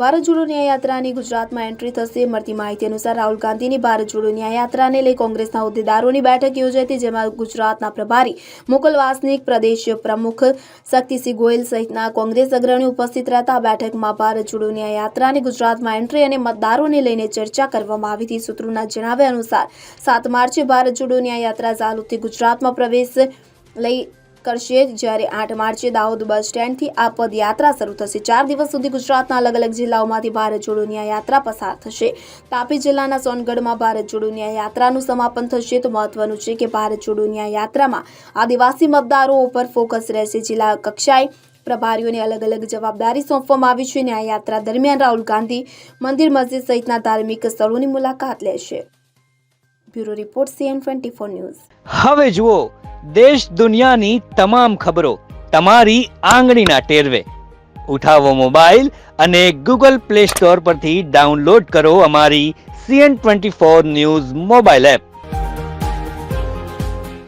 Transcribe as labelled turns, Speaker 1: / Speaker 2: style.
Speaker 1: ભારત જોડો ન્યાય યાત્રાની ગુજરાતમાં એન્ટ્રી થશે। મળતી માહિતી અનુસાર રાહુલ ગાંધીની ભારત જોડો ન્યાય યાત્રાને લઈ કોંગ્રેસના હોદ્દેદારોની બેઠક યોજાઈ હતી, જેમાં ગુજરાતના પ્રભારી મુકુલ વાસનિક, પ્રદેશ પ્રમુખ શક્તિસિંહ ગોયલ સહિતના કોંગ્રેસ અગ્રણીઓ ઉપસ્થિત રહેતા આ બેઠકમાં ભારત જોડો ન્યાય યાત્રાની ગુજરાતમાં એન્ટ્રી અને મતદારોને લઈને ચર્ચા કરવામાં આવી હતી। સૂત્રોના જણાવ્યા અનુસાર 7 માર્ચે ભારત જોડો ન્યાય યાત્રા ઝાલોદથી ગુજરાતમાં પ્રવેશ લઈ કરશે, જ્યારે 8 માર્ચે દાહોદ બસ સ્ટેન્ડથી આ પદયાત્રા શરૂ થશે। 4 દિવસ સુધી ગુજરાતના અલગ અલગ જિલ્લાઓમાંથી ભારત જોડો ન્યાય યાત્રા પસાર થશે। તાપી જિલ્લાના સોનગઢમાં ભારત જોડો ન્યાય યાત્રાનું સમાપન થશે। તો મહત્વનું છે કે ભારત જોડો ન્યાય યાત્રામાં આદિવાસી મતદારો ઉપર ફોકસ રહેશે। જિલ્લા કક્ષાએ પ્રભારીઓને અલગ અલગ જવાબદારી સોંપવામાં આવી છે। ન્યાય યાત્રા દરમિયાન રાહુલ ગાંધી મંદિર, મસ્જિદ સહિતના ધાર્મિક સ્થળોની મુલાકાત લેશે। Bureau report CN24 news.
Speaker 2: હવે જુઓ દેશ દુનિયાની તમામ ખબરો તમારી આંગળીના ટેરવે। ઉઠાવો મોબાઈલ અને Google Play Store પરથી ડાઉનલોડ કરો અમારી CN24 ન્યૂઝ મોબાઈલ એપ।